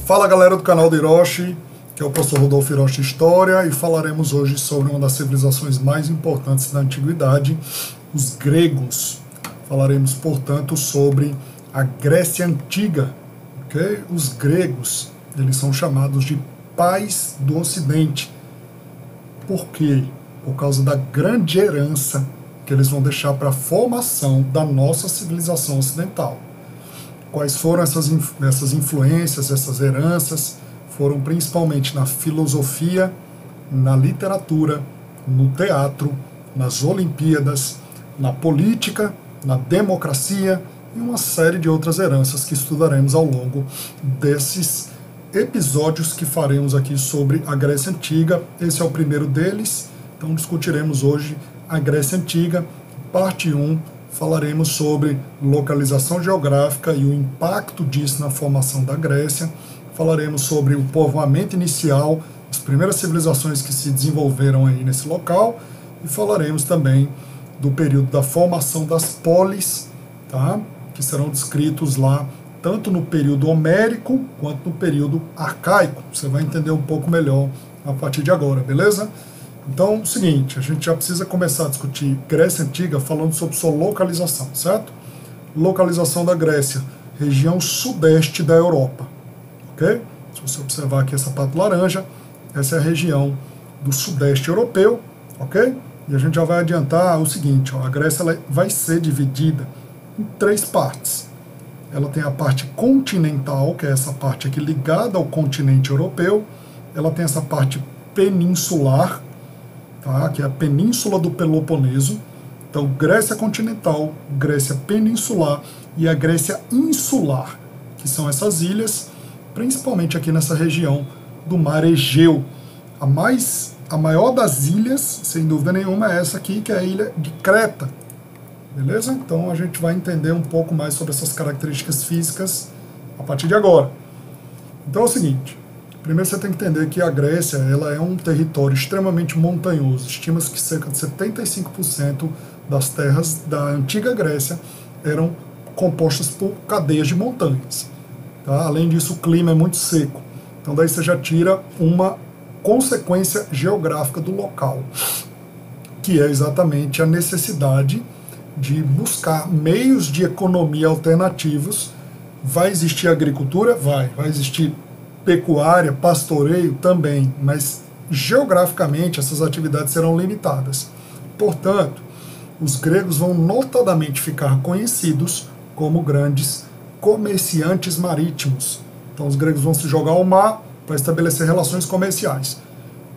Fala galera do canal do Hiroshi, que é o professor Rodolfo Hiroshi História, e falaremos hoje sobre uma das civilizações mais importantes da antiguidade, os gregos. Falaremos, portanto, sobre a Grécia Antiga. Okay? Os gregos, eles são chamados de pais do Ocidente. Por quê? Por causa da grande herança que eles vão deixar para a formação da nossa civilização ocidental. Quais foram essas influências, essas heranças? Foram principalmente na filosofia, na literatura, no teatro, nas Olimpíadas, na política, na democracia e uma série de outras heranças que estudaremos ao longo desses episódios que faremos aqui sobre a Grécia Antiga. Esse é o primeiro deles, então discutiremos hoje a Grécia Antiga, parte 1. Falaremos sobre localização geográfica e o impacto disso na formação da Grécia. Falaremos sobre o povoamento inicial, as primeiras civilizações que se desenvolveram aí nesse local. E falaremos também do período da formação das polis, tá? Que serão descritos lá tanto no período homérico quanto no período arcaico. Você vai entender um pouco melhor a partir de agora, beleza? Então, o seguinte, a gente já precisa começar a discutir Grécia Antiga falando sobre sua localização, certo? Localização da Grécia, região sudeste da Europa, ok? Se você observar aqui essa parte laranja, essa é a região do sudeste europeu, ok? E a gente já vai adiantar o seguinte, ó, a Grécia ela vai ser dividida em 3 partes. Ela tem a parte continental, que é essa parte aqui ligada ao continente europeu, ela tem essa parte peninsular, tá? Que é a península do Peloponeso. Então, Grécia continental, Grécia peninsular e a Grécia insular, que são essas ilhas, principalmente aqui nessa região do Mar Egeu. A maior das ilhas, sem dúvida nenhuma, é essa aqui, que é a ilha de Creta. Beleza? Então, a gente vai entender um pouco mais sobre essas características físicas a partir de agora. Então, é o seguinte. Primeiro você tem que entender que a Grécia ela é um território extremamente montanhoso. Estima-se que cerca de 75% das terras da antiga Grécia eram compostas por cadeias de montanhas. Tá? Além disso, o clima é muito seco. Então daí você já tira uma consequência geográfica do local, que é exatamente a necessidade de buscar meios de economia alternativos. Vai existir agricultura? Vai existir pecuária, pastoreio também, mas geograficamente essas atividades serão limitadas. Portanto, os gregos vão notadamente ficar conhecidos como grandes comerciantes marítimos. Então os gregos vão se jogar ao mar para estabelecer relações comerciais.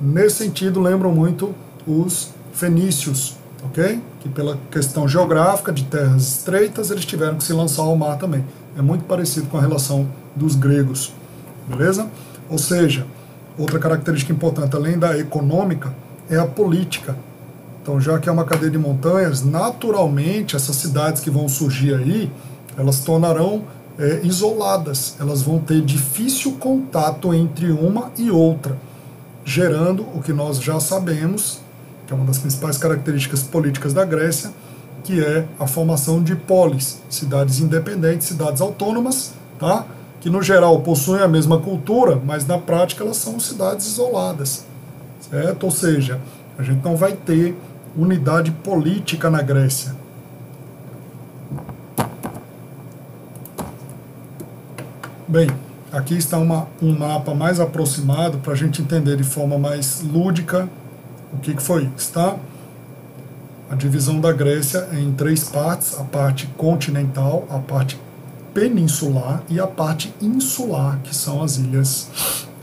Nesse sentido, lembram muito os fenícios, ok? Que pela questão geográfica de terras estreitas, eles tiveram que se lançar ao mar também. É muito parecido com a relação dos gregos. Beleza? Ou seja, outra característica importante, além da econômica, é a política. Então, já que é uma cadeia de montanhas, naturalmente, essas cidades que vão surgir aí, elas se tornarão isoladas. Elas vão ter difícil contato entre uma e outra, gerando o que nós já sabemos, que é uma das principais características políticas da Grécia, que é a formação de polis, cidades independentes, cidades autônomas, tá? Que no geral possuem a mesma cultura, mas na prática elas são cidades isoladas, certo? Ou seja, a gente não vai ter unidade política na Grécia. Bem, aqui está um mapa mais aproximado para a gente entender de forma mais lúdica o que foi isso, tá? A divisão da Grécia é em 3 partes, a parte continental, a parte peninsular e a parte insular, que são as ilhas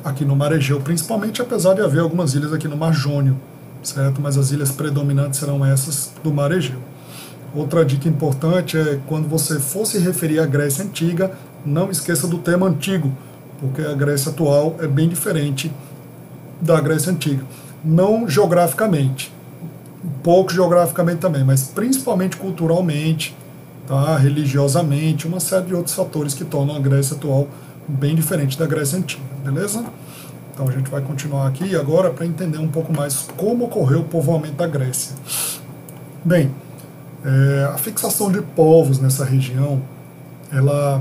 aqui no Mar Egeu, principalmente, apesar de haver algumas ilhas aqui no Mar Jônio, certo? Mas as ilhas predominantes serão essas do Mar Egeu. Outra dica importante é, quando você for se referir à Grécia Antiga, não esqueça do tema antigo, porque a Grécia atual é bem diferente da Grécia Antiga. Não geograficamente, pouco geograficamente também, mas principalmente culturalmente, tá, religiosamente, uma série de outros fatores que tornam a Grécia atual bem diferente da Grécia Antiga, beleza? Então a gente vai continuar aqui agora para entender um pouco mais como ocorreu o povoamento da Grécia. Bem, a fixação de povos nessa região, ela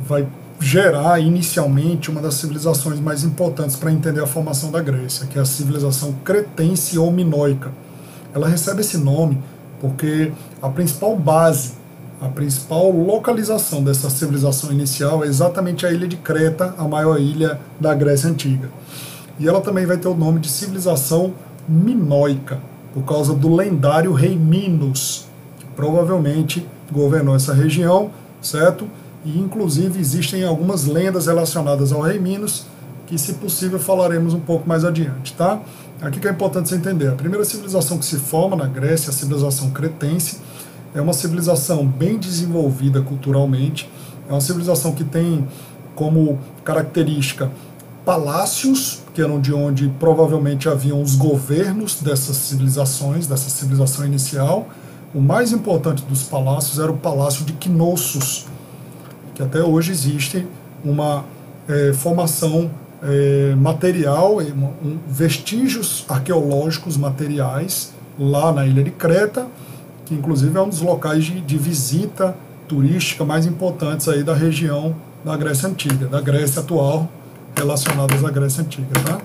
vai gerar inicialmente uma das civilizações mais importantes para entender a formação da Grécia, que é a civilização cretense ou minoica. Ela recebe esse nome porque a principal base, a principal localização dessa civilização inicial é exatamente a ilha de Creta, a maior ilha da Grécia Antiga. E ela também vai ter o nome de civilização minoica, por causa do lendário rei Minos, que provavelmente governou essa região, certo? E inclusive existem algumas lendas relacionadas ao rei Minos, que se possível falaremos um pouco mais adiante, tá? Aqui que é importante você entender, a primeira civilização que se forma na Grécia, a civilização cretense, é uma civilização bem desenvolvida culturalmente, é uma civilização que tem como característica palácios, que eram de onde provavelmente haviam os governos dessas civilizações, dessa civilização inicial. O mais importante dos palácios era o Palácio de Knossos, que até hoje existe uma formação material, vestígios arqueológicos materiais lá na ilha de Creta, que inclusive é um dos locais de visita turística mais importantes aí da região da Grécia Antiga, da Grécia atual, relacionadas à Grécia Antiga, tá?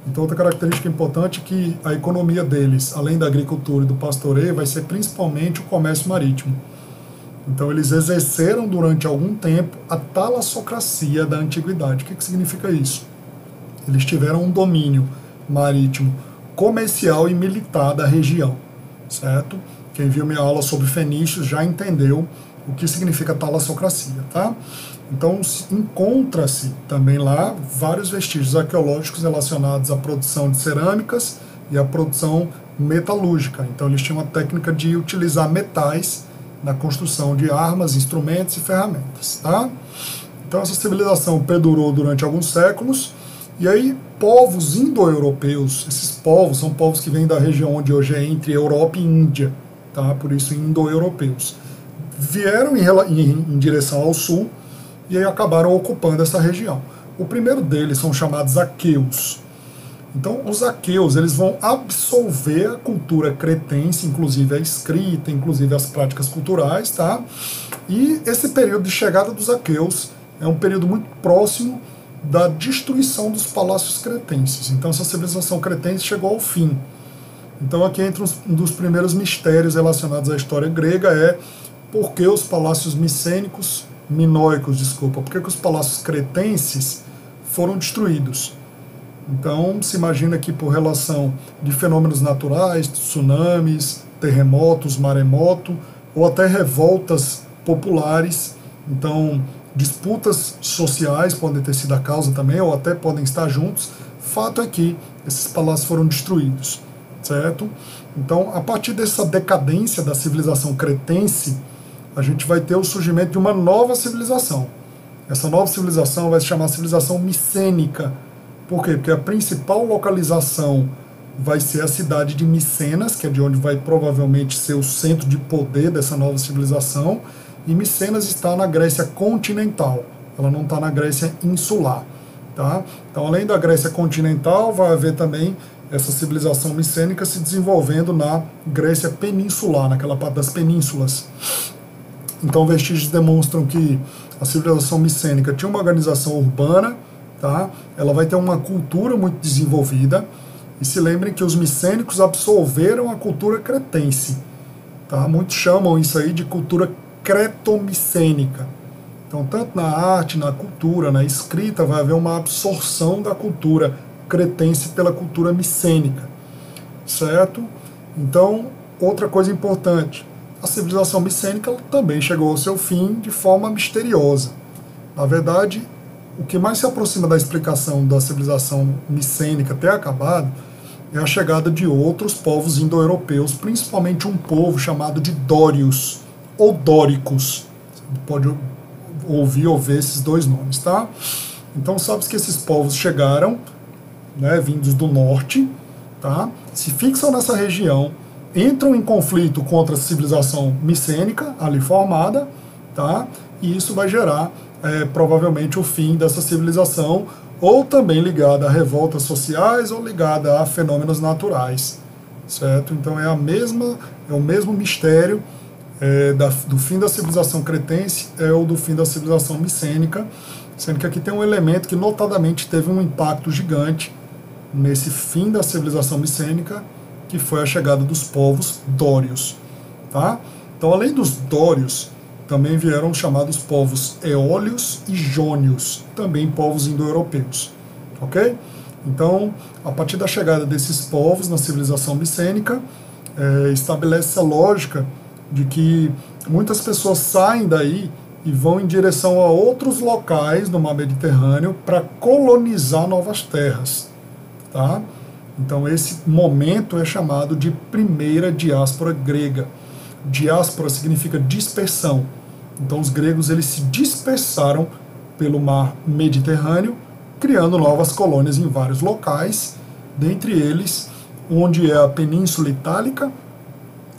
Então, outra característica importante é que a economia deles, além da agricultura e do pastoreio, vai ser principalmente o comércio marítimo. Então, eles exerceram durante algum tempo a talassocracia da antiguidade. O que significa isso? Eles tiveram um domínio marítimo, comercial e militar da região, certo? Quem viu minha aula sobre fenícios já entendeu o que significa talassocracia, tá? Então, encontra-se também lá vários vestígios arqueológicos relacionados à produção de cerâmicas e à produção metalúrgica. Então, eles tinham a técnica de utilizar metais na construção de armas, instrumentos e ferramentas, tá? Então, essa civilização perdurou durante alguns séculos, e aí povos indo-europeus, esses povos são povos que vêm da região onde hoje é entre Europa e Índia, tá? Por isso indo-europeus, vieram em direção ao sul, e aí acabaram ocupando essa região. O primeiro deles são chamados aqueus. Então, os aqueus, eles vão absorver a cultura cretense, inclusive a escrita, inclusive as práticas culturais, tá? E esse período de chegada dos aqueus é um período muito próximo da destruição dos palácios cretenses. Então, essa civilização cretense chegou ao fim. Então, aqui entra um dos primeiros mistérios relacionados à história grega, é por que os palácios minoicos, por que os palácios cretenses foram destruídos. Então, se imagina que por relação de fenômenos naturais, tsunamis, terremotos, maremoto, ou até revoltas populares, então disputas sociais podem ter sido a causa também, ou até podem estar juntos. Fato é que esses palácios foram destruídos, certo? Então, a partir dessa decadência da civilização cretense, a gente vai ter o surgimento de uma nova civilização. Essa nova civilização vai se chamar civilização micênica. Por quê? Porque a principal localização vai ser a cidade de Micenas, que é de onde vai provavelmente ser o centro de poder dessa nova civilização, e Micenas está na Grécia continental, ela não está na Grécia insular, tá? Então, além da Grécia continental, vai haver também essa civilização micênica se desenvolvendo na Grécia peninsular, naquela parte das penínsulas. Então, vestígios demonstram que a civilização micênica tinha uma organização urbana, tá? Ela vai ter uma cultura muito desenvolvida, e se lembrem que os micênicos absorveram a cultura cretense, tá? Muitos chamam isso aí de cultura cretomicênica. Então, tanto na arte, na cultura, na escrita, vai haver uma absorção da cultura cretense pela cultura micênica, certo? Então, outra coisa importante, a civilização micênica também chegou ao seu fim de forma misteriosa. Na verdade, o que mais se aproxima da explicação da civilização micênica ter acabado é a chegada de outros povos indo-europeus, principalmente um povo chamado de dórios, ou dóricos. Você pode ouvir ou ver esses dois nomes, tá? Então, sabe que esses povos chegaram, né, vindos do norte, tá? Se fixam nessa região, entram em conflito contra a civilização micênica ali formada, tá? E isso vai gerar provavelmente o fim dessa civilização, ou também ligada a revoltas sociais ou ligada a fenômenos naturais, certo? Então é o mesmo mistério do fim da civilização cretense é o do fim da civilização micênica, sendo que aqui tem um elemento que notadamente teve um impacto gigante nesse fim da civilização micênica, que foi a chegada dos povos dórios. Tá? Então, além dos dórios, também vieram os chamados povos eólios e jônios, também povos indo-europeus. Ok? Então, a partir da chegada desses povos na civilização micênica, estabelece a lógica de que muitas pessoas saem daí e vão em direção a outros locais do mar Mediterrâneo para colonizar novas terras. Tá? Então esse momento é chamado de primeira diáspora grega. Diáspora significa dispersão. Então os gregos eles se dispersaram pelo mar Mediterrâneo, criando novas colônias em vários locais, dentre eles onde é a Península Itálica,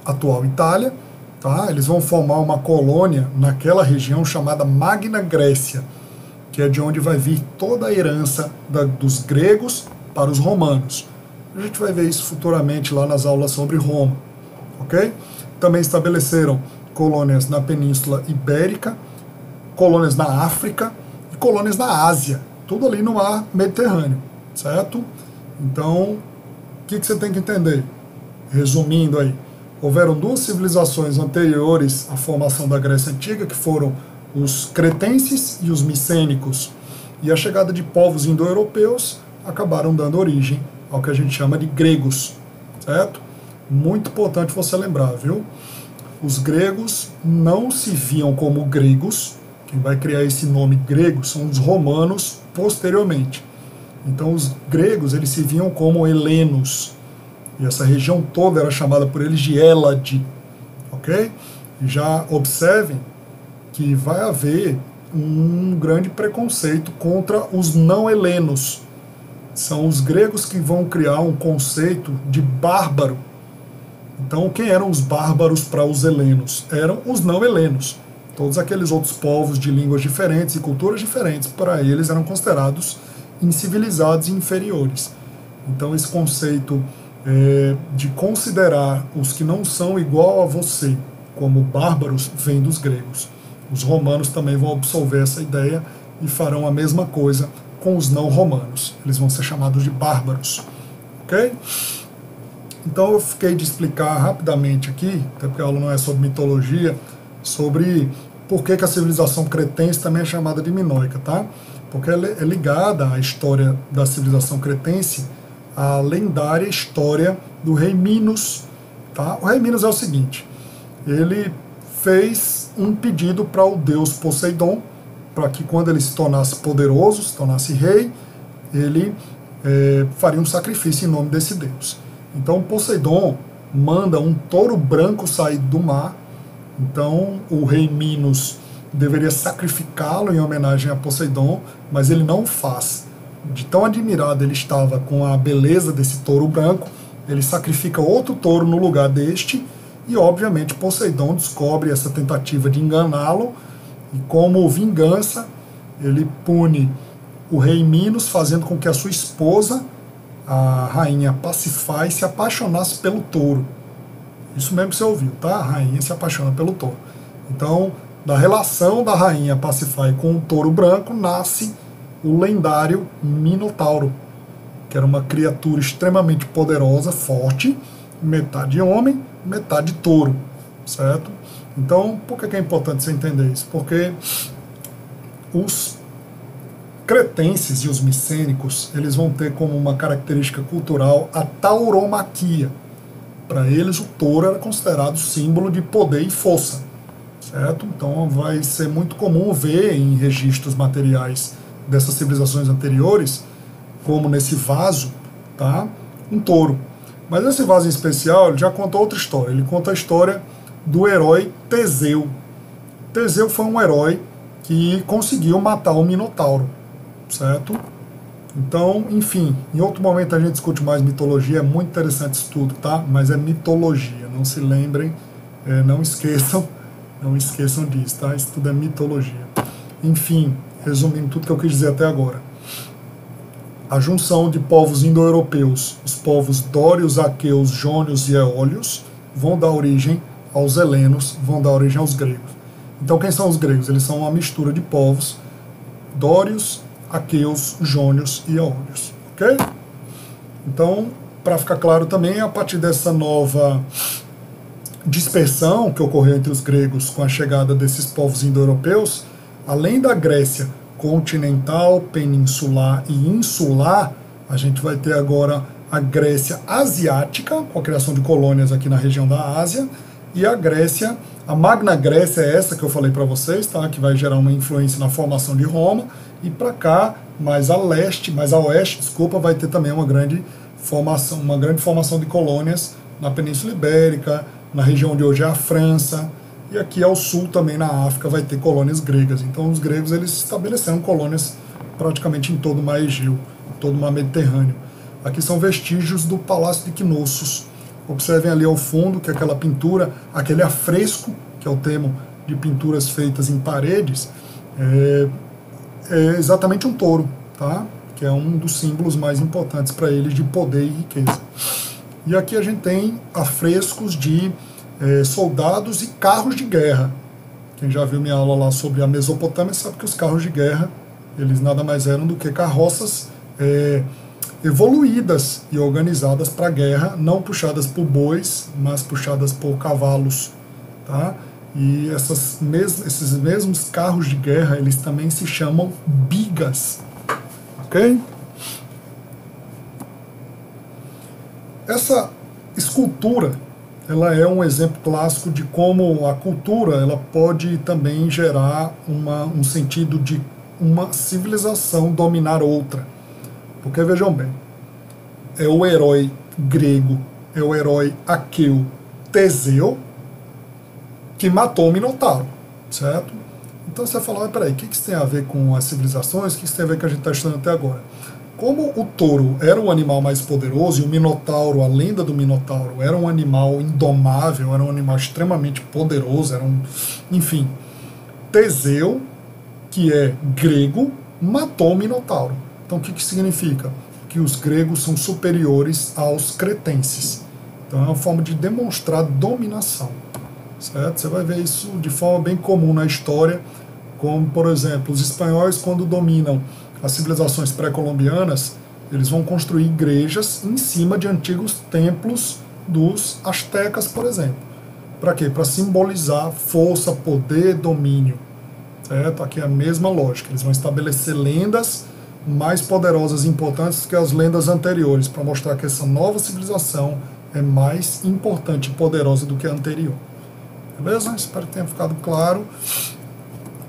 atual Itália. Tá? Eles vão formar uma colônia naquela região chamada Magna Grécia, que é de onde vai vir toda a herança dos gregos para os romanos. A gente vai ver isso futuramente lá nas aulas sobre Roma. Okay? Também estabeleceram colônias na Península Ibérica, colônias na África e colônias na Ásia, tudo ali no mar Mediterrâneo, certo? Então, o que você tem que entender? Resumindo aí, houveram duas civilizações anteriores à formação da Grécia Antiga, que foram os cretenses e os micênicos. E a chegada de povos indo-europeus acabaram dando origem ao que a gente chama de gregos, certo? Muito importante você lembrar, viu? Os gregos não se viam como gregos. Quem vai criar esse nome grego são os romanos posteriormente. Então os gregos eles se viam como helenos. E essa região toda era chamada por eles de Hélade, ok? E já observem que vai haver um grande preconceito contra os não-helenos. São os gregos que vão criar um conceito de bárbaro. Então, quem eram os bárbaros para os helenos? Eram os não-helenos. Todos aqueles outros povos de línguas diferentes e culturas diferentes, para eles eram considerados incivilizados e inferiores. Então, esse conceito de considerar os que não são igual a você como bárbaros vem dos gregos. Os romanos também vão absorver essa ideia e farão a mesma coisa com os não romanos. Eles vão ser chamados de bárbaros. Ok? Então eu fiquei de explicar rapidamente aqui, até porque a aula não é sobre mitologia, sobre por que a civilização cretense também é chamada de minoica, tá? Porque ela é ligada à história da civilização cretense, a lendária história do rei Minos. Tá? O rei Minos é o seguinte, ele fez um pedido para o deus Poseidon, para que quando ele se tornasse poderoso, se tornasse rei, ele faria um sacrifício em nome desse deus. Então Poseidon manda um touro branco sair do mar, então o rei Minos deveria sacrificá-lo em homenagem a Poseidon, mas ele não faz. De tão admirado ele estava com a beleza desse touro branco, ele sacrifica outro touro no lugar deste, e obviamente Poseidon descobre essa tentativa de enganá-lo, e como vingança, ele pune o rei Minos, fazendo com que a sua esposa, a rainha Pasífae, se apaixonasse pelo touro. Isso mesmo que você ouviu, tá? A rainha se apaixona pelo touro. Então, da relação da rainha Pasífae com o touro branco, nasce o lendário Minotauro, que era uma criatura extremamente poderosa, forte, metade homem, metade touro, certo? Então, por que é importante você entender isso? Porque os cretenses e os micênicos, eles vão ter como uma característica cultural a tauromaquia. Para eles, o touro era considerado símbolo de poder e força, certo? Então, vai ser muito comum ver em registros materiais dessas civilizações anteriores, como nesse vaso, tá? Um touro. Mas esse vaso em especial, ele já conta outra história. Ele conta a história do herói Teseu. Teseu foi um herói que conseguiu matar o Minotauro, certo? Então, enfim, em outro momento a gente discute mais mitologia, é muito interessante isso tudo, tá? Mas é mitologia, não se lembrem, não esqueçam disso, tá? Isso tudo é mitologia. Enfim, resumindo tudo que eu quis dizer até agora. A junção de povos indo-europeus, os povos dórios, aqueus, jônios e eólios, vão dar origem aos helenos, vão dar origem aos gregos. Então quem são os gregos? Eles são uma mistura de povos, dórios, aqueus, jônios e eólios. Ok? Então, para ficar claro também, a partir dessa nova dispersão que ocorreu entre os gregos com a chegada desses povos indo-europeus, além da Grécia continental, peninsular e insular, a gente vai ter agora a Grécia asiática, com a criação de colônias aqui na região da Ásia, e a Grécia, a Magna Grécia é essa que eu falei para vocês, tá? Que vai gerar uma influência na formação de Roma, e para cá, mais a oeste, vai ter também uma grande formação de colônias na Península Ibérica, na região de hoje é a França, e aqui ao sul também na África vai ter colônias gregas. Então os gregos eles estabeleceram colônias praticamente em todo o mar Egeu, todo o mar Mediterrâneo. Aqui são vestígios do Palácio de Knossos. Observem ali ao fundo que aquela pintura, aquele afresco, que é o termo de pinturas feitas em paredes, é exatamente um touro, tá? Que é um dos símbolos mais importantes para eles de poder e riqueza. E aqui a gente tem afrescos de soldados e carros de guerra. Quem já viu minha aula lá sobre a Mesopotâmia sabe que os carros de guerra, eles nada mais eram do que carroças evoluídas e organizadas para a guerra, não puxadas por bois, mas puxadas por cavalos, tá? E esses mesmos carros de guerra, eles também se chamam bigas, ok? Essa escultura, ela é um exemplo clássico de como a cultura ela pode também gerar um sentido de uma civilização dominar outra. Porque, vejam bem, é o herói grego, é o herói aqueu Teseu, que matou o Minotauro, certo? Então você fala, mas peraí, o que isso tem a ver com as civilizações? O que isso tem a ver com o que a gente está estudando até agora? Como o touro era o animal mais poderoso e o Minotauro, a lenda do Minotauro, era um animal indomável, era um animal extremamente poderoso, enfim, Teseu, que é grego, matou o Minotauro. Então o que significa? Que os gregos são superiores aos cretenses. Então é uma forma de demonstrar dominação, certo? Você vai ver isso de forma bem comum na história, como, por exemplo, os espanhóis, quando dominam as civilizações pré-colombianas, eles vão construir igrejas em cima de antigos templos dos astecas, por exemplo. Para quê? Para simbolizar força, poder, domínio. Certo? Aqui é a mesma lógica. Eles vão estabelecer lendas mais poderosas e importantes que as lendas anteriores, para mostrar que essa nova civilização é mais importante e poderosa do que a anterior. Beleza? Espero que tenha ficado claro.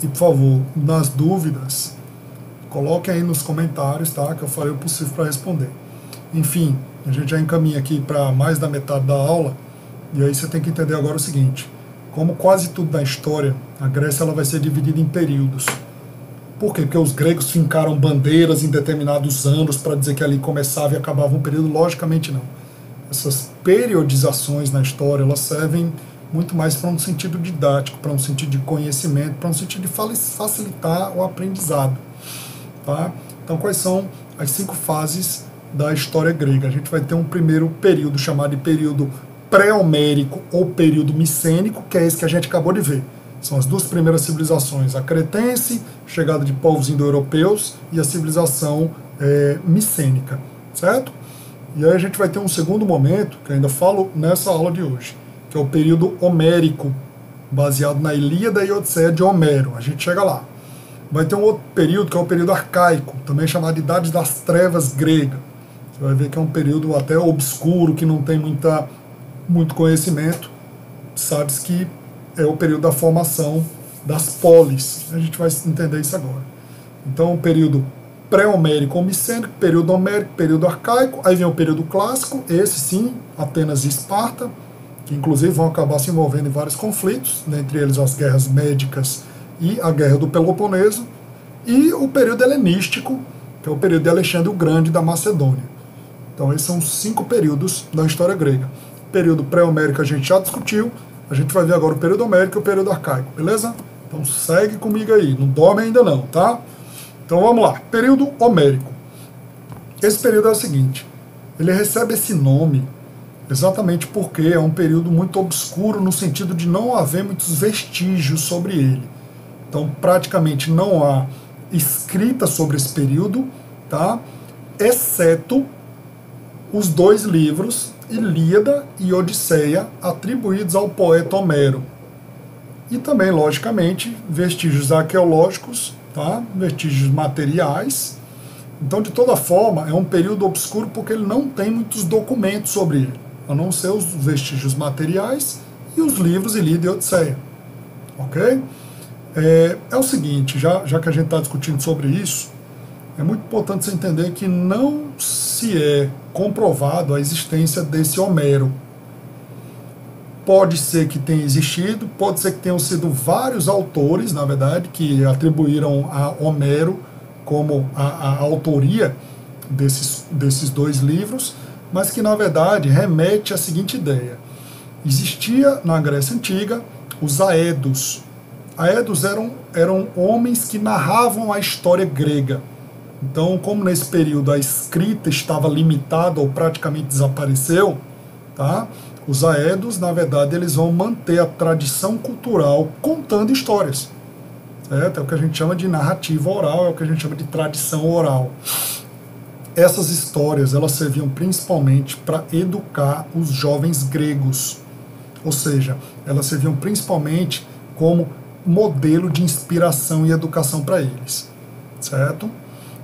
E, por favor, nas dúvidas, coloquem aí nos comentários, tá? Que eu farei o possível para responder. Enfim, a gente já encaminha aqui para mais da metade da aula, e aí você tem que entender agora o seguinte: como quase tudo na história, a Grécia ela vai ser dividida em períodos. Por quê? Porque os gregos fincaram bandeiras em determinados anos para dizer que ali começava e acabava um período? Logicamente não. Essas periodizações na história, elas servem muito mais para um sentido didático, para um sentido de conhecimento, para um sentido de facilitar o aprendizado. Tá? Então, quais são as 5 fases da história grega? A gente vai ter um primeiro período chamado de período pré-homérico ou período micênico, que é esse que a gente acabou de ver. São as 2 primeiras civilizações, a cretense, chegada de povos indo-europeus, e a civilização micênica, certo? E aí a gente vai ter um segundo momento, que eu ainda falo nessa aula de hoje, que é o período homérico, baseado na Ilíada e Odisseia de Homero. A gente chega lá. Vai ter um outro período, que é o período arcaico, também chamado de Idade das Trevas grega. Você vai ver que é um período até obscuro, que não tem muito conhecimento. Sabe-se que é o período da formação das polis. A gente vai entender isso agora. Então, o período pré-homérico ou micênico, período homérico, período arcaico, aí vem o período clássico, esse sim, Atenas e Esparta, que inclusive vão acabar se envolvendo em vários conflitos, dentre eles as guerras médicas e a Guerra do Peloponeso, e o período helenístico, que é o período de Alexandre o Grande da Macedônia. Então esses são os 5 períodos da história grega. O período pré-homérico a gente já discutiu, a gente vai ver agora o período homérico e o período arcaico, beleza? Então segue comigo aí, não dorme ainda não, tá? Então vamos lá, período homérico. Esse período é o seguinte, ele recebe esse nome exatamente porque é um período muito obscuro no sentido de não haver muitos vestígios sobre ele. Então, praticamente não há escrita sobre esse período, tá? Exceto os 2 livros, Ilíada e Odisseia, atribuídos ao poeta Homero. E também, logicamente, vestígios arqueológicos, tá? Vestígios materiais. Então, de toda forma, é um período obscuro porque ele não tem muitos documentos sobre ele, a não ser os vestígios materiais e os livros Ilíada e Odisseia. Ok? É o seguinte, já que a gente está discutindo sobre isso, é muito importante você entender que não se é comprovado a existência desse Homero. Pode ser que tenha existido, pode ser que tenham sido vários autores, na verdade, que atribuíram a Homero como a autoria desses 2 livros, mas que, na verdade, remete à seguinte ideia. Existia, na Grécia Antiga, os aedos. Aedos eram homens que narravam a história grega. Então, como nesse período a escrita estava limitada ou praticamente desapareceu, tá? Os aedos, na verdade, eles vão manter a tradição cultural contando histórias. Certo? É o que a gente chama de narrativa oral, é o que a gente chama de tradição oral. Essas histórias, elas serviam principalmente para educar os jovens gregos. Ou seja, elas serviam principalmente como modelo de inspiração e educação para eles. Certo?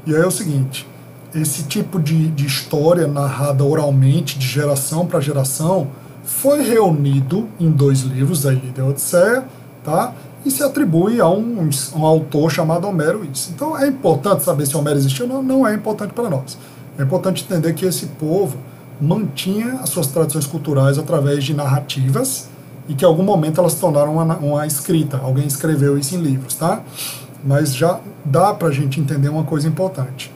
E aí é o seguinte, esse tipo de história narrada oralmente, de geração para geração, foi reunido em 2 livros, a Ilíada e a Odisseia, tá? E se atribui a um autor chamado Homero isso. Então é importante saber se Homero existiu ou não, não é importante para nós. É importante entender que esse povo mantinha as suas tradições culturais através de narrativas e que em algum momento elas se tornaram uma escrita, alguém escreveu isso em livros, tá? Mas já dá para a gente entender uma coisa importante.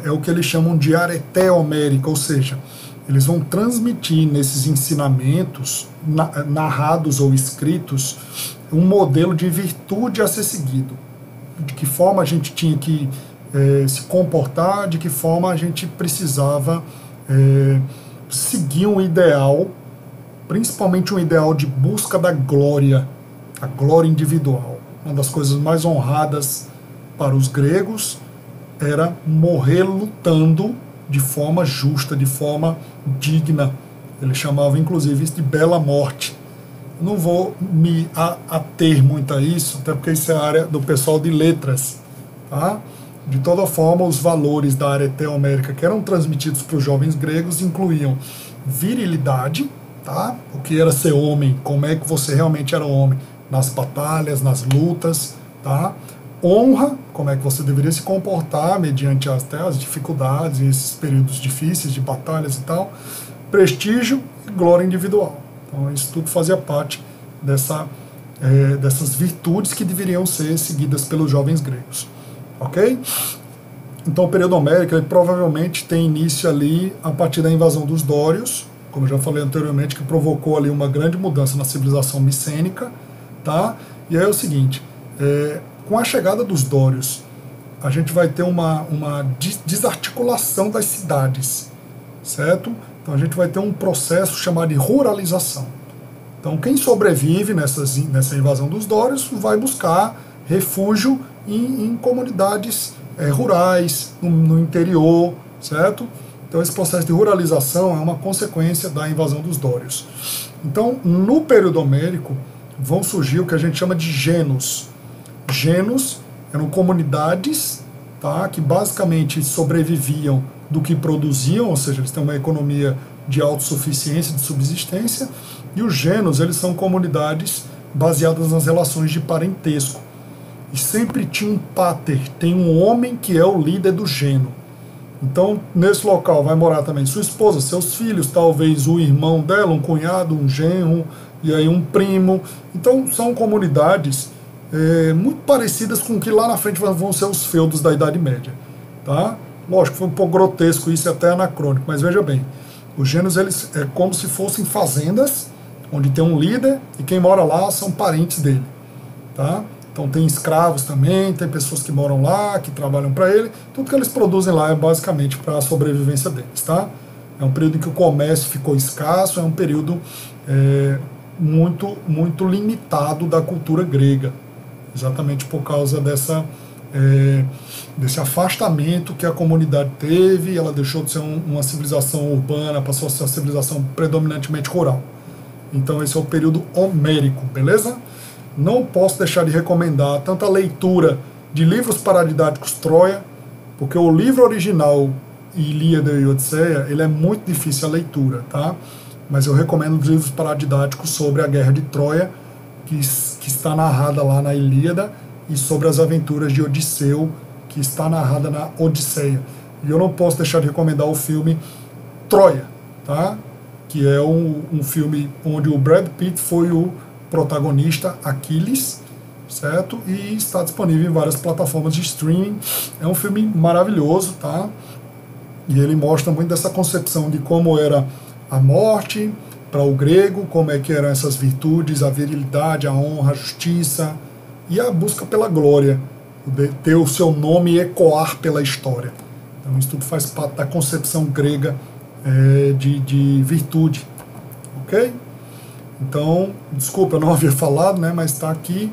É o que eles chamam de areté homérica, ou seja, eles vão transmitir nesses ensinamentos, narrados ou escritos, um modelo de virtude a ser seguido. De que forma a gente tinha que se comportar, de que forma a gente precisava seguir um ideal, principalmente um ideal de busca da glória, a glória individual. Uma das coisas mais honradas para os gregos era morrer lutando de forma justa, de forma digna. Eles chamavam inclusive isso de bela morte. Não vou me ater muito a isso, até porque isso é a área do pessoal de letras. Tá? De toda forma, os valores da areté homérica que eram transmitidos para os jovens gregos incluíam virilidade, tá? O que era ser homem, como é que você realmente era homem nas batalhas, nas lutas, tá? Honra, como é que você deveria se comportar mediante até as dificuldades e esses períodos difíceis de batalhas e tal. Prestígio e glória individual. Então isso tudo fazia parte dessas virtudes que deveriam ser seguidas pelos jovens gregos. Ok? Então o período homérico ele provavelmente tem início ali a partir da invasão dos dórios, como eu já falei anteriormente, que provocou ali uma grande mudança na civilização micênica. Tá? E aí é o seguinte, com a chegada dos dórios, a gente vai ter uma desarticulação das cidades, certo? Então a gente vai ter um processo chamado de ruralização. Então quem sobrevive nessa invasão dos dórios vai buscar refúgio em comunidades rurais, no interior, certo? Então esse processo de ruralização é uma consequência da invasão dos dórios. Então no período homérico vão surgir o que a gente chama de genos. Genos eram comunidades, tá, que basicamente sobreviviam do que produziam, ou seja, eles têm uma economia de autossuficiência, de subsistência, e os genos eles são comunidades baseadas nas relações de parentesco. E sempre tinha um pater, tem um homem que é o líder do geno. Então, nesse local vai morar também sua esposa, seus filhos, talvez o irmão dela, um cunhado, um genro, e aí um primo. Então são comunidades muito parecidas com o que lá na frente vão ser os feudos da Idade Média. Tá? Lógico, foi um pouco grotesco isso, até anacrônico, mas veja bem, os gêneros eles é como se fossem fazendas, onde tem um líder e quem mora lá são parentes dele. Tá? Então tem escravos também, tem pessoas que moram lá, que trabalham para ele, tudo que eles produzem lá é basicamente para a sobrevivência deles. Tá? é um período em que o comércio ficou escasso, é um período muito limitado da cultura grega, exatamente por causa desse afastamento que a comunidade teve. Ela deixou de ser uma civilização urbana, passou a ser uma civilização predominantemente rural. Então esse é o período homérico, beleza? Não posso deixar de recomendar tanto a leitura de livros paradidáticos Troia, porque o livro original, Ilíada e Odisseia, ele é muito difícil a leitura, tá? Mas eu recomendo os livros paradidáticos sobre a Guerra de Troia, que está narrada lá na Ilíada, e sobre as aventuras de Odisseu, que está narrada na Odisseia. E eu não posso deixar de recomendar o filme Troia, tá? Que é um filme onde o Brad Pitt foi o protagonista, Aquiles, certo? E está disponível em várias plataformas de streaming. É um filme maravilhoso, tá? E ele mostra muito dessa concepção de como era a morte para o grego, como é que eram essas virtudes, a virilidade, a honra, a justiça e a busca pela glória, de ter o seu nome ecoar pela história. Então isso tudo faz parte da concepção grega de virtude, ok? Então, desculpa, eu não havia falado, né, mas está aqui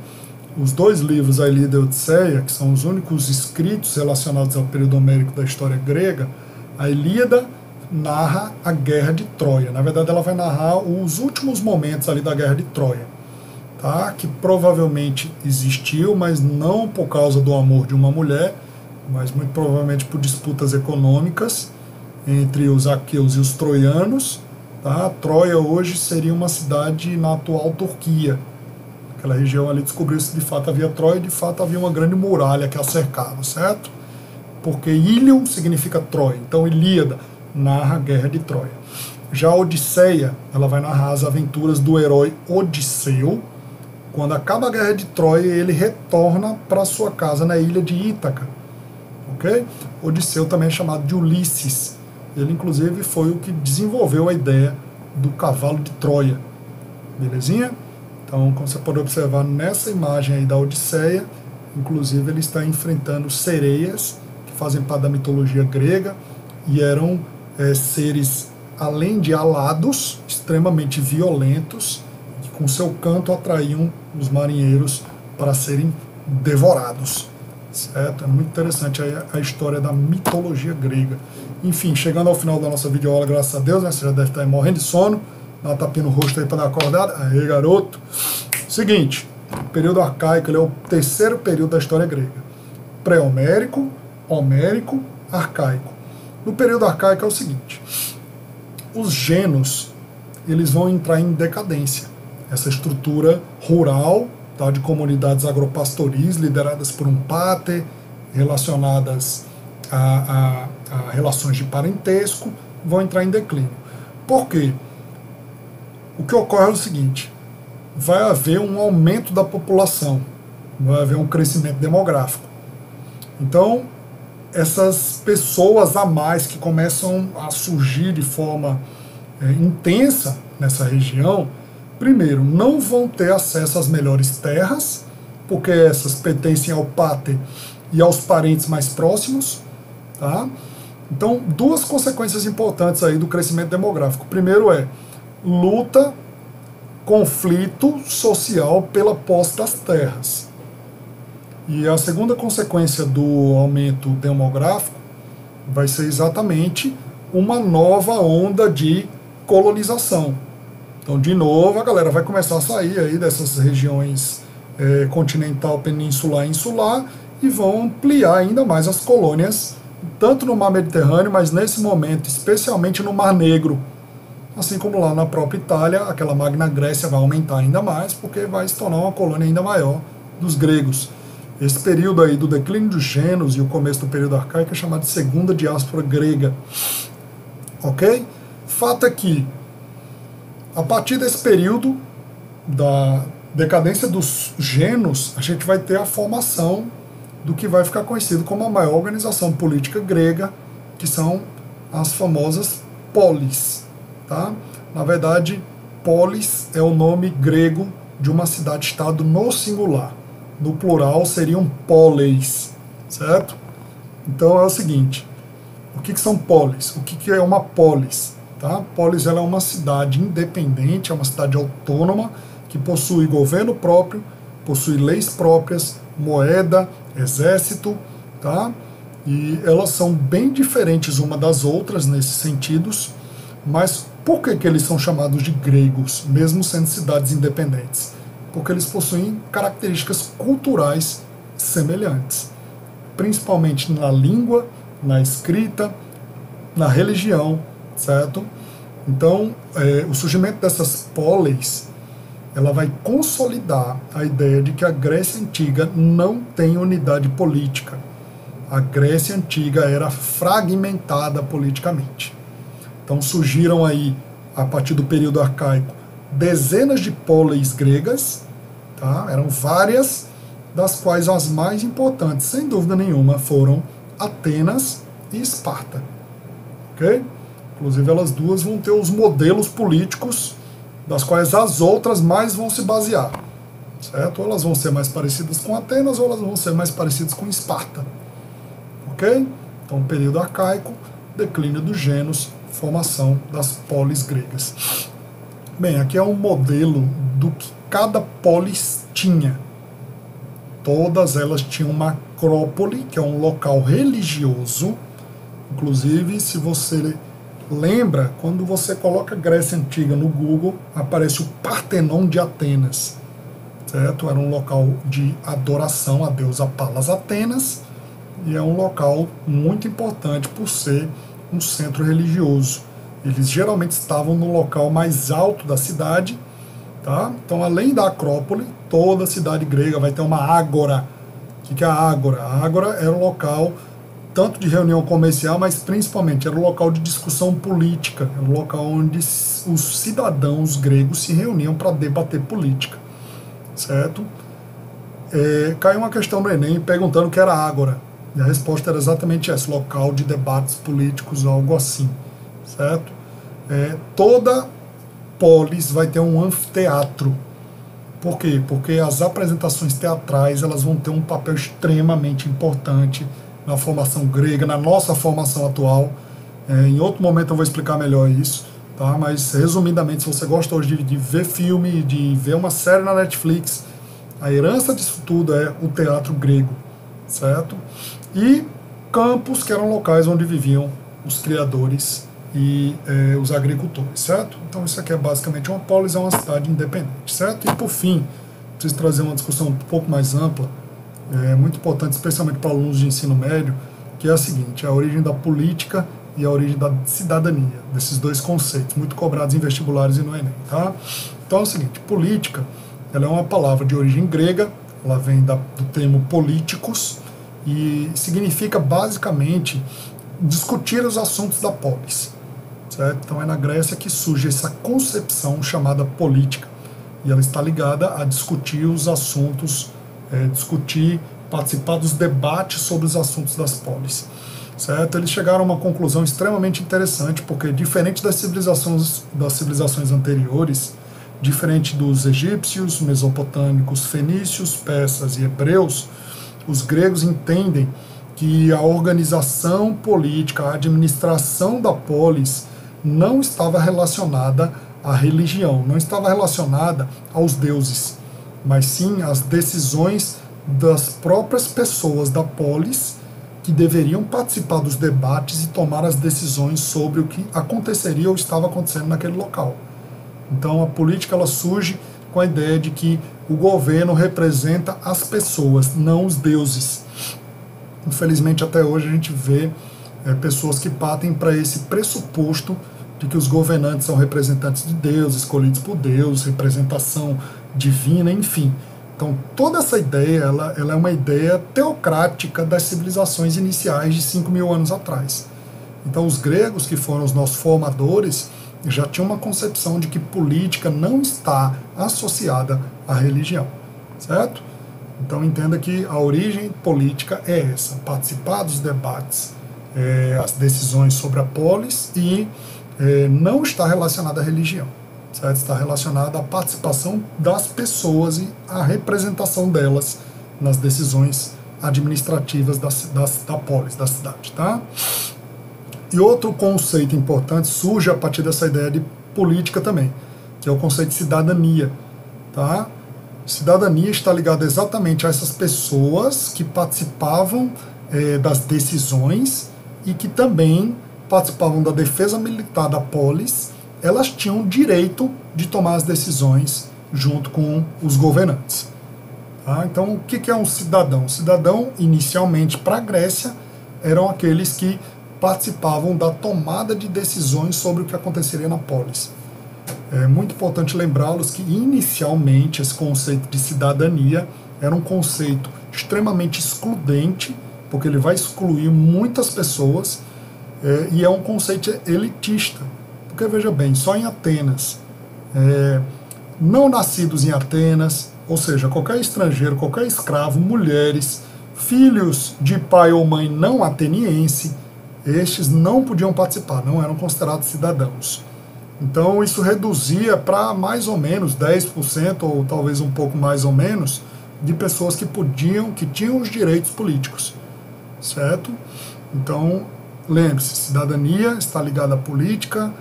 os dois livros, a Ilíada e a Odisseia, que são os únicos escritos relacionados ao período homérico da história grega. A Ilíada narra a Guerra de Troia. Na verdade, ela vai narrar os últimos momentos ali da Guerra de Troia, tá? Que provavelmente existiu, mas não por causa do amor de uma mulher, mas muito provavelmente por disputas econômicas entre os aqueus e os troianos. Tá? Troia hoje seria uma cidade na atual Turquia. Aquela região ali descobriu-se que de fato havia Troia, e de fato havia uma grande muralha que a cercava, certo? Porque Ílion significa Troia. Então Ilíada narra a Guerra de Troia. Já a Odisseia, ela vai narrar as aventuras do herói Odisseu. Quando acaba a Guerra de Troia, ele retorna para sua casa na ilha de Ítaca. Ok? Odisseu também é chamado de Ulisses. Ele, inclusive, foi o que desenvolveu a ideia do cavalo de Troia. Belezinha? Então, como você pode observar nessa imagem aí da Odisseia, inclusive ele está enfrentando sereias, que fazem parte da mitologia grega, e eram seres, além de alados, extremamente violentos, que com seu canto atraíam os marinheiros para serem devorados. Certo? É muito interessante a história da mitologia grega. Enfim, chegando ao final da nossa videoaula, graças a Deus, né? Você já deve estar aí morrendo de sono, dá uma tapinha no rosto aí para dar uma acordada. Aí, garoto. Seguinte, o período arcaico, ele é o terceiro período da história grega. Pré-homérico, homérico, arcaico. No período arcaico é o seguinte: os gênos, eles vão entrar em decadência. Essa estrutura rural, tá, de comunidades agropastoris lideradas por um pater, relacionadas a relações de parentesco, vão entrar em declínio. Por quê? O que ocorre é o seguinte: vai haver um aumento da população, vai haver um crescimento demográfico. Então, essas pessoas a mais que começam a surgir de forma intensa nessa região, primeiro, não vão ter acesso às melhores terras, porque essas pertencem ao pater e aos parentes mais próximos, tá? Então, duas consequências importantes aí do crescimento demográfico. Primeiro é luta, conflito social pela posse das terras. E a segunda consequência do aumento demográfico vai ser exatamente uma nova onda de colonização. Então, de novo, a galera vai começar a sair aí dessas regiões continental, peninsular e insular, e vão ampliar ainda mais as colônias, tanto no mar Mediterrâneo, mas nesse momento, especialmente no Mar Negro. Assim como lá na própria Itália, aquela Magna Grécia vai aumentar ainda mais, porque vai se tornar uma colônia ainda maior dos gregos. Esse período aí do declínio dos gênos e o começo do período arcaico é chamado de segunda diáspora grega. Ok? Fato é que, a partir desse período da decadência dos gênos, a gente vai ter a formação do que vai ficar conhecido como a maior organização política grega, que são as famosas polis. Tá? Na verdade, polis é o nome grego de uma cidade-estado no singular. No plural seriam poleis, certo? Então é o seguinte: O que são polis? O que é uma polis? Tá? Polis ela é uma cidade independente, é uma cidade autônoma, que possui governo próprio, possui leis próprias, moeda, exército, tá? E elas são bem diferentes uma das outras nesses sentidos, mas por que eles são chamados de gregos, mesmo sendo cidades independentes? Porque eles possuem características culturais semelhantes, principalmente na língua, na escrita, na religião, certo? Então, o surgimento dessas polis, ela vai consolidar a ideia de que a Grécia Antiga não tem unidade política. A Grécia Antiga era fragmentada politicamente. Então surgiram aí, a partir do período arcaico, dezenas de polis gregas, tá? Eram várias, das quais as mais importantes, sem dúvida nenhuma, foram Atenas e Esparta. Ok? Inclusive elas duas vão ter os modelos políticos das quais as outras mais vão se basear, certo? Ou elas vão ser mais parecidas com Atenas ou elas vão ser mais parecidas com Esparta, ok? Então, período arcaico, declínio dos gênios, formação das polis gregas. Bem, aqui é um modelo do que cada polis tinha. Todas elas tinham uma acrópole, que é um local religioso. Inclusive, se você lembra, quando você coloca Grécia Antiga no Google, aparece o Partenon de Atenas, certo? Era um local de adoração à deusa Palas Atenas, e é um local muito importante por ser um centro religioso. Eles geralmente estavam no local mais alto da cidade, tá? Então, além da Acrópole, toda a cidade grega vai ter uma ágora. O que é a ágora? A ágora era um local tanto de reunião comercial, mas principalmente era um local de discussão política, era um local onde os cidadãos gregos se reuniam para debater política, certo? Caiu uma questão no Enem perguntando o que era ágora, e a resposta era exatamente essa, local de debates políticos, algo assim, certo? Toda polis vai ter um anfiteatro. Por quê? Porque as apresentações teatrais elas vão ter um papel extremamente importante na formação grega, na nossa formação atual. Em outro momento eu vou explicar melhor isso, tá? Mas resumidamente, se você gosta hoje de ver filme, de ver uma série na Netflix, a herança disso tudo é o teatro grego, certo? E campos, que eram locais onde viviam os criadores e os agricultores, certo? Então isso aqui é basicamente uma polis, é uma cidade independente, certo? E por fim, preciso trazer uma discussão um pouco mais ampla, muito importante, especialmente para alunos de ensino médio, que é a seguinte: a origem da política e a origem da cidadania, desses dois conceitos, muito cobrados em vestibulares e no Enem, tá? Então é o seguinte, política, ela é uma palavra de origem grega, ela vem do termo políticos, e significa basicamente discutir os assuntos da polis, certo? Então é na Grécia que surge essa concepção chamada política, e ela está ligada a discutir os assuntos, participar dos debates sobre os assuntos das polis, certo? Eles chegaram a uma conclusão extremamente interessante, porque diferente das civilizações anteriores, diferente dos egípcios, mesopotâmicos, fenícios, persas e hebreus, os gregos entendem que a organização política, a administração da polis não estava relacionada à religião, não estava relacionada aos deuses, mas sim às decisões das próprias pessoas da polis, que deveriam participar dos debates e tomar as decisões sobre o que aconteceria ou estava acontecendo naquele local. Então a política ela surge com a ideia de que o governo representa as pessoas, não os deuses. Infelizmente até hoje a gente vê pessoas que partem para esse pressuposto de que os governantes são representantes de Deus, escolhidos por Deus, representação divina, enfim. Então toda essa ideia ela é uma ideia teocrática das civilizações iniciais de 5.000 anos atrás. Então os gregos, que foram os nossos formadores, já tinham uma concepção de que política não está associada à religião, certo? Então entenda que a origem política é essa, participar dos debates, as decisões sobre a polis, e não está relacionada à religião, certo? Está relacionada à participação das pessoas e à representação delas nas decisões administrativas da polis, da cidade, tá? E outro conceito importante surge a partir dessa ideia de política também, que é o conceito de cidadania. Tá? Cidadania está ligada exatamente a essas pessoas que participavam das decisões e que também participavam da defesa militar da polis. Elas tinham direito de tomar as decisões junto com os governantes. Tá? Então, o que é um cidadão? O cidadão, inicialmente, para a Grécia, eram aqueles que participavam da tomada de decisões sobre o que aconteceria na polis. É muito importante lembrá-los que, inicialmente, esse conceito de cidadania era um conceito extremamente excludente, porque ele vai excluir muitas pessoas, e é um conceito elitista. Porque, veja bem, só em Atenas, não nascidos em Atenas, ou seja, qualquer estrangeiro, qualquer escravo, mulheres, filhos de pai ou mãe não ateniense, estes não podiam participar, não eram considerados cidadãos. Então isso reduzia para mais ou menos 10%, ou talvez um pouco mais ou menos, de pessoas que tinham os direitos políticos, certo? Então, lembre-se, cidadania está ligada à política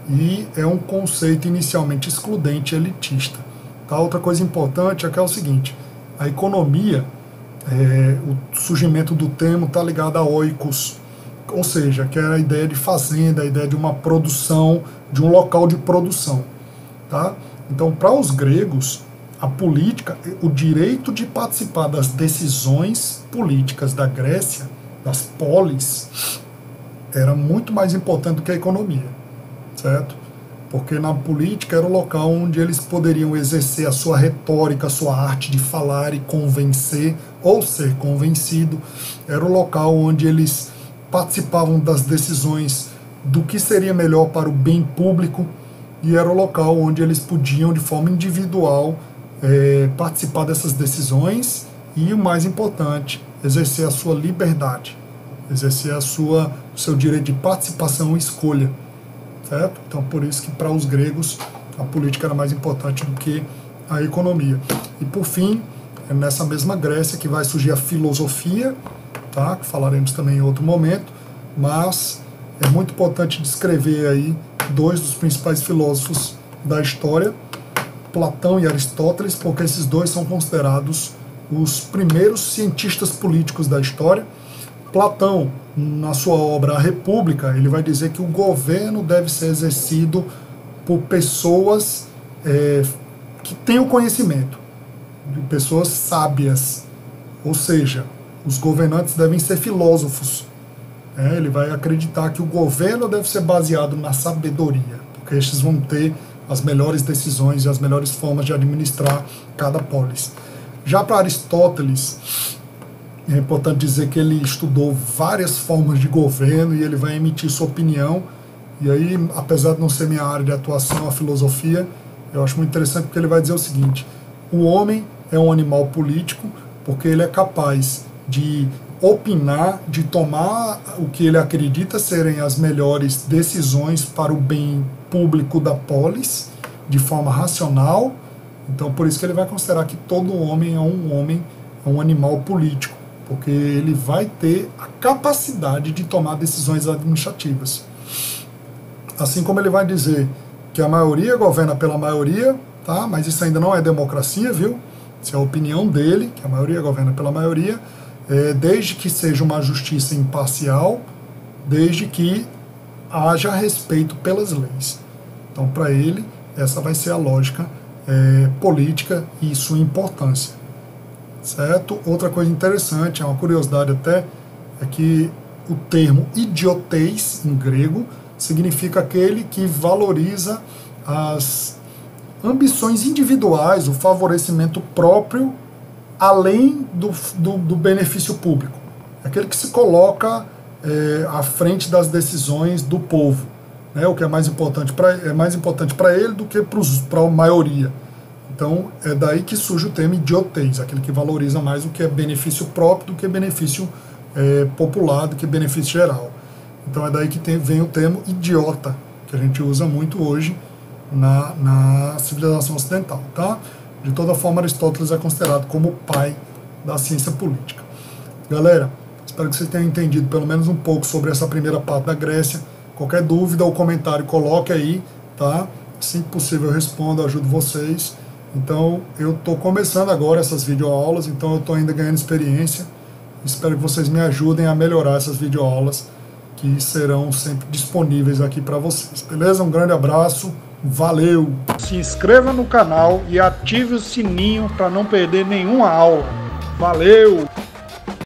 e é um conceito inicialmente excludente e elitista. Tá? Outra coisa importante é que é o seguinte, a economia, o surgimento do termo está ligado a oikos, ou seja, que era a ideia de fazenda, a ideia de uma produção, de um local de produção. Tá? Então, para os gregos, a política, o direito de participar das decisões políticas da Grécia, das polis, era muito mais importante do que a economia, certo? Porque na política era o local onde eles poderiam exercer a sua retórica, a sua arte de falar e convencer, ou ser convencido. Era o local onde eles participavam das decisões do que seria melhor para o bem público, e era o local onde eles podiam, de forma individual, participar dessas decisões e, o mais importante, exercer a sua liberdade, exercer o seu direito de participação e escolha. Certo? Então, por isso que para os gregos a política era mais importante do que a economia. E, por fim, é nessa mesma Grécia que vai surgir a filosofia, tá? Que falaremos também em outro momento, mas é muito importante descrever aí dois dos principais filósofos da história, Platão e Aristóteles, porque esses dois são considerados os primeiros cientistas políticos da história. Platão, na sua obra A República, ele vai dizer que o governo deve ser exercido por pessoas que têm o conhecimento, de pessoas sábias, ou seja, os governantes devem ser filósofos. Ele vai acreditar que o governo deve ser baseado na sabedoria, porque estes vão ter as melhores decisões e as melhores formas de administrar cada polis. Já para Aristóteles, é importante dizer que ele estudou várias formas de governo e ele vai emitir sua opinião. E aí, apesar de não ser minha área de atuação, a filosofia, eu acho muito interessante porque ele vai dizer o seguinte: o homem é um animal político porque ele é capaz de opinar, de tomar o que ele acredita serem as melhores decisões para o bem público da polis, de forma racional. Então, por isso que ele vai considerar que todo homem, é um animal político, porque ele vai ter a capacidade de tomar decisões administrativas. Assim como ele vai dizer que a maioria governa pela maioria, tá? Mas isso ainda não é democracia, viu? Isso é a opinião dele, que a maioria governa pela maioria, desde que seja uma justiça imparcial, desde que haja respeito pelas leis. Então, para ele, essa vai ser a lógica política e sua importância. Certo? Outra coisa interessante, é uma curiosidade até, é que o termo idiotês, em grego, significa aquele que valoriza as ambições individuais, o favorecimento próprio, além do benefício público. Aquele que se coloca à frente das decisões do povo, né? O que é mais importante para ele do que para a maioria. Então, é daí que surge o termo idiotês, aquele que valoriza mais o que é benefício próprio do que benefício popular, do que benefício geral. Então, é daí que vem o termo idiota, que a gente usa muito hoje na civilização ocidental. Tá? De toda forma, Aristóteles é considerado como o pai da ciência política. Galera, Espero que vocês tenham entendido pelo menos um pouco sobre essa primeira parte da Grécia. Qualquer dúvida ou comentário, coloque aí, tá? Assim que possível eu respondo, ajudo vocês. Então, eu estou começando agora essas videoaulas, então eu estou ainda ganhando experiência. Espero que vocês me ajudem a melhorar essas videoaulas, que serão sempre disponíveis aqui para vocês, beleza? Um grande abraço, valeu! Se inscreva no canal e ative o sininho para não perder nenhuma aula. Valeu!